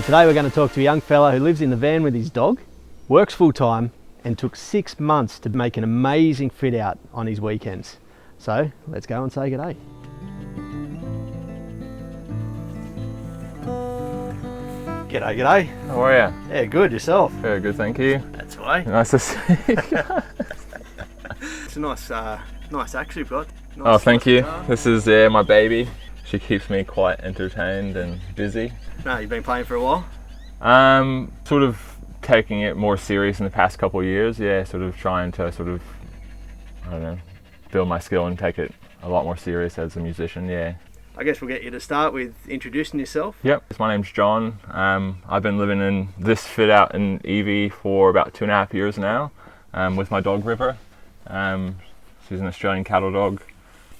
today we're going to talk to a young fella who lives in the van with his dog, works full time, and took 6 months to make an amazing fit out on his weekends. So let's go and say g'day. G'day. How are you? Yeah, good. Yourself? Very good, thank you. That's right. Nice to see you. It's a nice axe you've got. Nice, Oh, thank you. Guitar. This is my baby. She keeps me quite entertained and busy. No, you've been playing for a while? Sort of taking it more serious in the past couple of years. Yeah, sort of trying to I don't know, build my skill and take it a lot more serious as a musician. Yeah. I guess we'll get you to start with introducing yourself. Yep. My name's John. I've been living in this fit out in Evie for about 2.5 years now, with my dog River. She's an Australian cattle dog.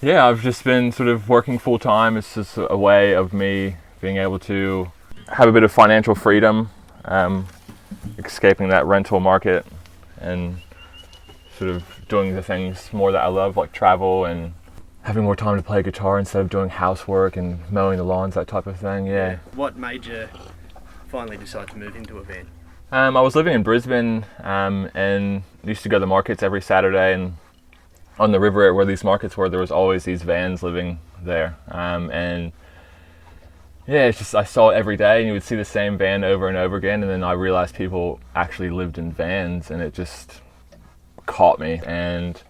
Yeah, I've just been sort of working full time. It's just a way of me being able to have a bit of financial freedom, escaping that rental market and sort of doing the things more that I love, like travel and having more time to play guitar instead of doing housework and mowing the lawns, that type of thing. Yeah. What made you finally decide to move into a van? I was living in Brisbane and used to go to the markets every Saturday, and on the river where these markets were, there was always these vans living there. And yeah, it's just, I saw it every day and you would see the same van over and over again, and then I realized people actually lived in vans, and it just caught me. And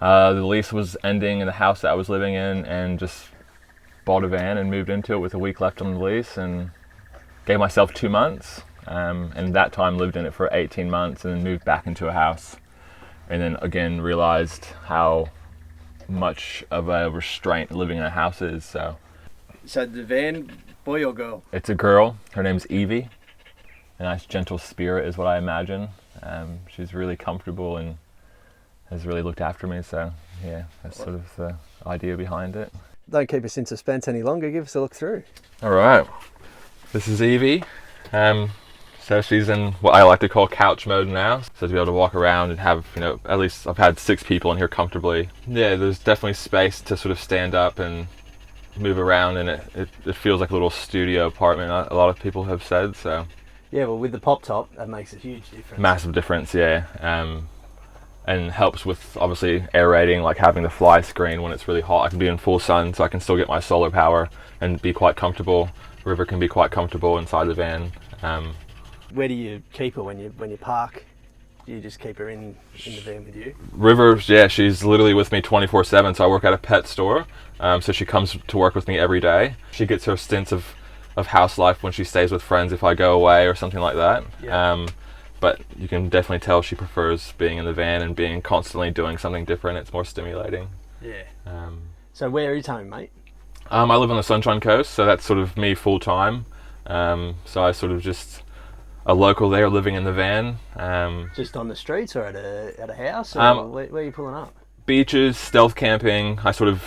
the lease was ending in the house that I was living in, and just bought a van and moved into it with a week left on the lease, and gave myself 2 months. And that time lived in it for 18 months and then moved back into a house. And then again realized how much of a restraint living in a house is. So the van, boy or girl? It's a girl. Her name's Evie. A nice gentle spirit is what I imagine. She's really comfortable and has really looked after me. So yeah, that's sort of the idea behind it. Don't keep us in suspense any longer. Give us a look through. All right. This is Evie. So she's in what I like to call couch mode now. So to be able to walk around and have, at least I've had 6 people in here comfortably. Yeah, there's definitely space to sort of stand up and move around, and it feels like a little studio apartment, a lot of people have said. So yeah, well, with the pop top, that makes a huge difference. Massive difference, yeah. And helps with obviously aerating, like having the fly screen when it's really hot. I can be in full sun, so I can still get my solar power and be quite comfortable. River can be quite comfortable inside the van. Where do you keep her when you park? Do you just keep her in the van with you? River, yeah, she's literally with me 24/7. So I work at a pet store, so she comes to work with me every day. She gets her stints of house life when she stays with friends if I go away or something like that. Yeah. But you can definitely tell she prefers being in the van and being constantly doing something different. It's more stimulating. Yeah. So where is home, mate? I live on the Sunshine Coast, so that's sort of me full time. So I sort of just a local there living in the van. Just on the streets or at a house? Or where are you pulling up? Beaches, stealth camping. I sort of,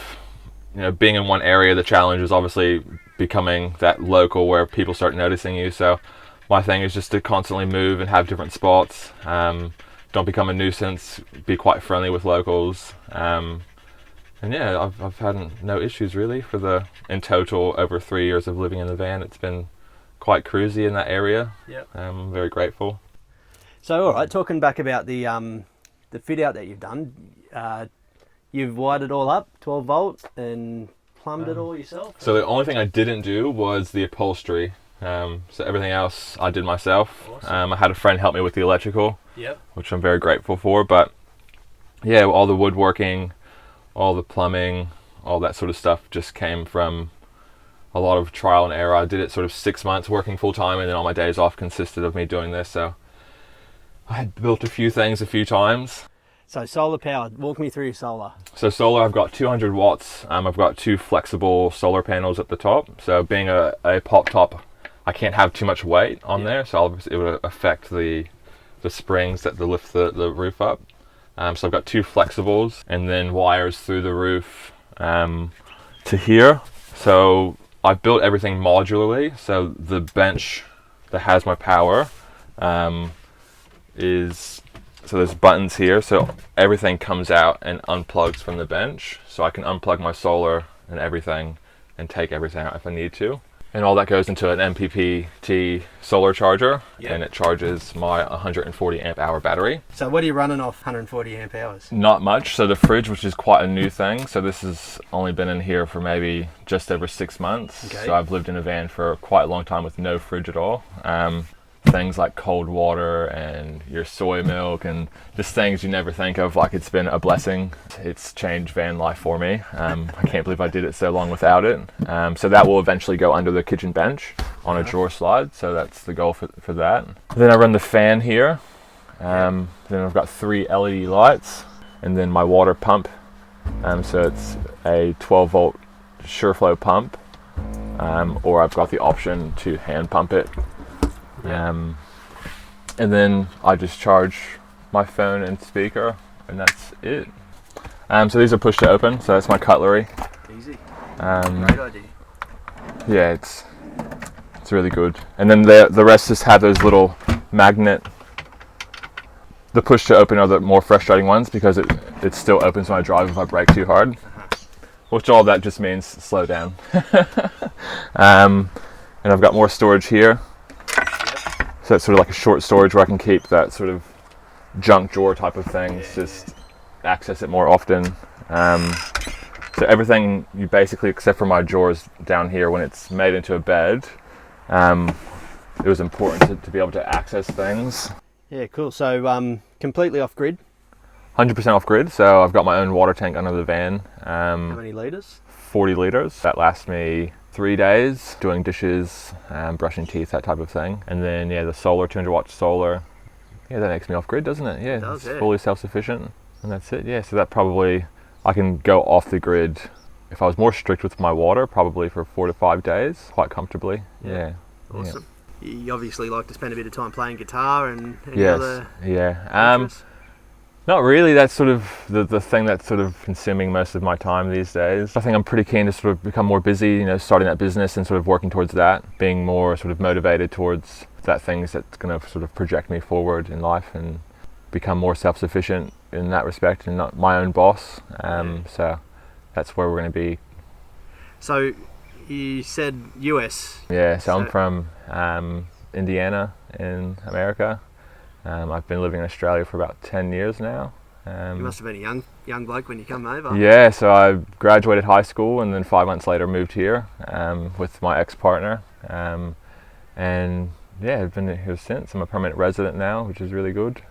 being in one area, the challenge is obviously becoming that local where people start noticing you. So my thing is just to constantly move and have different spots. Don't become a nuisance, be quite friendly with locals. And yeah, I've had no issues really in total over 3 years of living in the van. It's been quite cruisy in that area. Yep. I'm very grateful. So all right, talking back about the fit out that you've done, you've wired it all up 12 volt and plumbed it all yourself? So the only thing I didn't do was the upholstery. So everything else I did myself. Awesome. I had a friend help me with the electrical, yep, which I'm very grateful for. But yeah, all the woodworking, all the plumbing, all that sort of stuff just came from a lot of trial and error. I did it sort of 6 months working full time, and then all my days off consisted of me doing this. So I had built a few things a few times. So solar powered, walk me through your solar. So solar, I've got 200 watts. I've got 2 flexible solar panels at the top. So being a pop top, I can't have too much weight on there, so it would affect the springs that lift the roof up. So I've got 2 flexibles and then wires through the roof to here. So I built everything modularly. So the bench that has my power so there's buttons here, so everything comes out and unplugs from the bench. So I can unplug my solar and everything and take everything out if I need to. And all that goes into an MPPT solar charger, Yep. and it charges my 140 amp hour battery. So what are you running off 140 amp hours? Not much. So the fridge, which is quite a new thing, so this has only been in here for maybe just over 6 months. Okay. So I've lived in a van for quite a long time with no fridge at all. Things like cold water and your soy milk and just things you never think of. Like, it's been a blessing. It's changed van life for me. I can't believe I did it so long without it. So that will eventually go under the kitchen bench on a drawer slide. So that's the goal for that. Then I run the fan here. Then I've got 3 LED lights and then my water pump. So it's a 12 volt SureFlow pump, or I've got the option to hand pump it. And then I just charge my phone and speaker, and that's it. So these are push to open, so that's my cutlery. Easy. Great idea. Yeah, it's really good. And then the rest just have those little magnet. The push to open are the more frustrating ones because it still opens when I drive if I brake too hard. Which all that just means slow down. And I've got more storage here. So it's sort of like a short storage where I can keep that sort of junk drawer type of things, just access it more often. So everything, you basically, except for my drawers down here, when it's made into a bed, it was important to be able to access things. Yeah, cool. So completely off grid. 100% off grid, so I've got my own water tank under the van. How many litres? 40 litres. That lasts me 3 days, doing dishes, brushing teeth, that type of thing. And then, yeah, the solar, 200 watt solar. Yeah, that makes me off grid, doesn't it? Yeah, it does, it's fully self-sufficient. And that's it, yeah. So that probably, I can go off the grid. If I was more strict with my water, probably for 4 to 5 days, quite comfortably. Yeah. Awesome. Yeah. You obviously like to spend a bit of time playing guitar and any Yes, other yeah. interests? Not really. That's sort of the thing that's sort of consuming most of my time these days. I think I'm pretty keen to sort of become more busy, starting that business and sort of working towards that, being more sort of motivated towards that things that's going to sort of project me forward in life and become more self-sufficient in that respect and not my own boss. So that's where we're going to be. So you said US. Yeah, so I'm from Indiana in America. I've been living in Australia for about 10 years now. You must have been a young bloke when you come over. Yeah, so I graduated high school and then 5 months later moved here with my ex-partner. And yeah, I've been here since. I'm a permanent resident now, which is really good.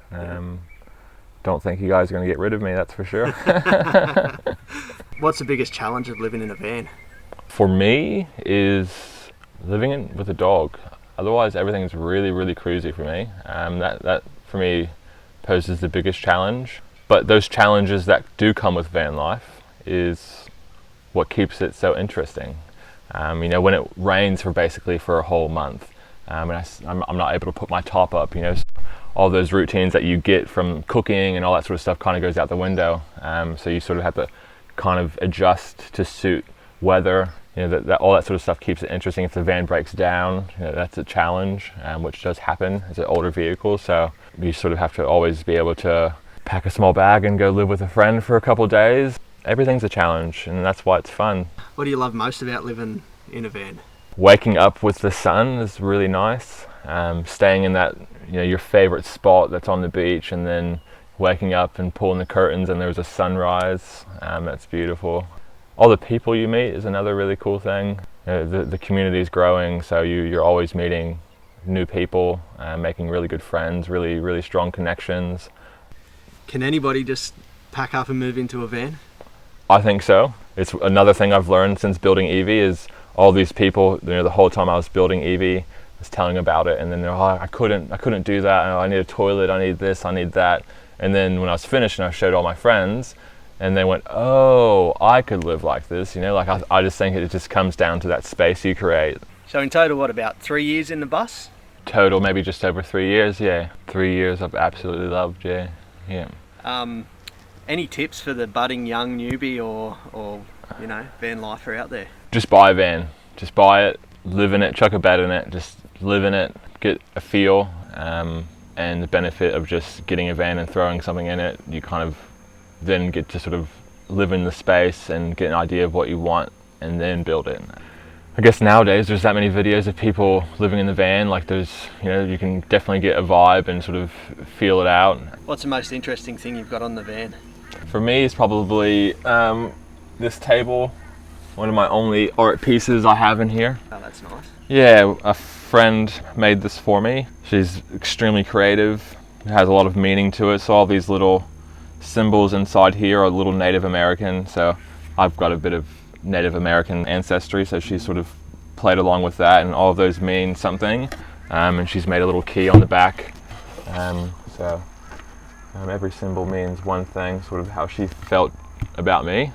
Don't think you guys are going to get rid of me, that's for sure. What's the biggest challenge of living in a van? For me is living with a dog. Otherwise, everything's really, really cruisy for me. That for me poses the biggest challenge. But those challenges that do come with van life is what keeps it so interesting. When it rains for a whole month, and I'm not able to put my top up. All those routines that you get from cooking and all that sort of stuff kind of goes out the window. So you sort of have to kind of adjust to suit weather. That all that sort of stuff keeps it interesting. If the van breaks down, that's a challenge, which does happen as an older vehicle. So you sort of have to always be able to pack a small bag and go live with a friend for a couple of days. Everything's a challenge, and that's why it's fun. What do you love most about living in a van? Waking up with the sun is really nice. Staying in that, your favorite spot that's on the beach, and then waking up and pulling the curtains and there's a sunrise. That's beautiful. All the people you meet is another really cool thing. The community is growing, so you're always meeting new people, making really good friends, really, really strong connections. Can anybody just pack up and move into a van? I think so. It's another thing I've learned since building Evie is all these people, the whole time I was building Evie, I was telling them about it, and then they're like, I couldn't do that, I need a toilet, I need this, I need that. And then when I was finished and I showed all my friends, and they went, oh, I could live like this, I just think it just comes down to that space you create. So in total, what, about 3 years in the bus? Total, maybe just over 3 years, yeah. 3 years I've absolutely loved, yeah. Any tips for the budding young newbie or van lifer out there? Just buy a van. Just buy it, live in it, chuck a bed in it, just live in it, get a feel, and the benefit of just getting a van and throwing something in it, you kind of then get to sort of live in the space and get an idea of what you want and then build it. I guess nowadays there's that many videos of people living in the van. Like there's, you can definitely get a vibe and sort of feel it out. What's the most interesting thing you've got on the van? For me, it's probably this table. One of my only art pieces I have in here. Oh, that's nice. Yeah, a friend made this for me. She's extremely creative. It has a lot of meaning to it. So all these little symbols inside here are a little Native American. So I've got a bit of Native American ancestry. So she sort of played along with that, and all of those mean something. And she's made a little key on the back. Every symbol means one thing, sort of how she felt about me,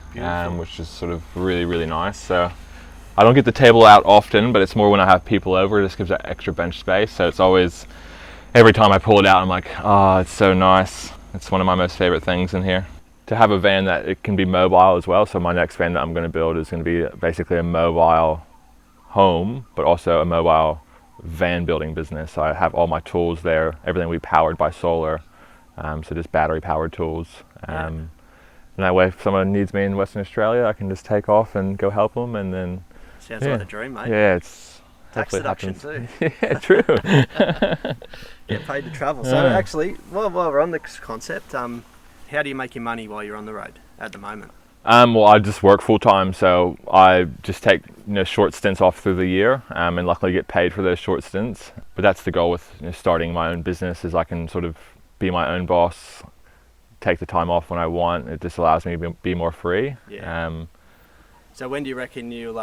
which is sort of really, really nice. So I don't get the table out often, but it's more when I have people over. It just gives that extra bench space. So it's always, every time I pull it out, I'm like, oh, it's so nice. It's one of my most favorite things in here. To have a van that it can be mobile as well. So my next van that I'm going to build is going to be basically a mobile home, but also a mobile van building business. So I have all my tools there. Everything will be powered by solar. So just battery powered tools. And that way if someone needs me in Western Australia, I can just take off and go help them, and then... Sounds like a dream, mate. Yeah, it's... Tax deduction too. Yeah, true. Get paid to travel. So actually, while we're on this concept, how do you make your money while you're on the road at the moment? Well, I just work full time, so I just take short stints off through the year, and luckily get paid for those short stints. But that's the goal with starting my own business, is I can sort of be my own boss, take the time off when I want. It just allows me to be more free. Yeah. So when do you reckon you'll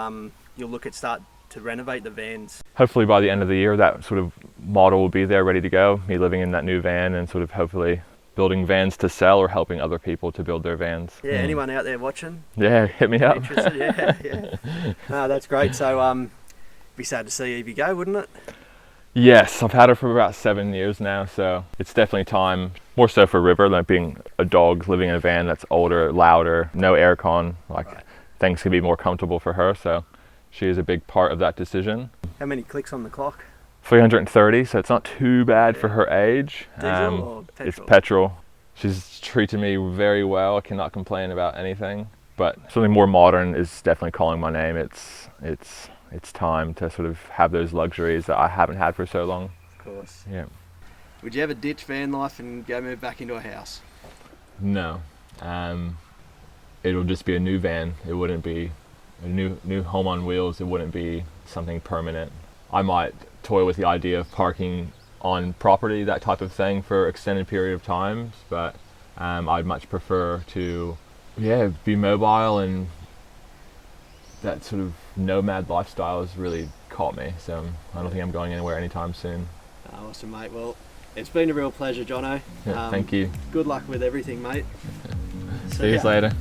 look at start to renovate the vans? Hopefully by the end of the year, that sort of model will be there, ready to go. Me living in that new van and sort of hopefully building vans to sell or helping other people to build their vans. Yeah, anyone out there watching? Yeah, hit me up. Interested? Yeah. No, that's great. So it'd be sad to see Evie go, wouldn't it? Yes, I've had her for about 7 years now, so it's definitely time. More so for River, like being a dog living in a van that's older, louder, no aircon. Things can be more comfortable for her, so she is a big part of that decision. How many clicks on the clock? 330, so it's not too bad for her age. Diesel or petrol? It's petrol. She's treated me very well. I cannot complain about anything. But something more modern is definitely calling my name. It's time to sort of have those luxuries that I haven't had for so long. Of course. Yeah. Would you ever ditch van life and go move back into a house? No. It'll just be a new van. It wouldn't be a new home on wheels. It wouldn't be something permanent. I might toy with the idea of parking on property, that type of thing, for extended period of times, but I'd much prefer to be mobile, and that sort of nomad lifestyle has really caught me, so I don't think I'm going anywhere anytime soon. Awesome, mate. Well, it's been a real pleasure, Jono. Yeah, thank you. Good luck with everything, mate. See you later.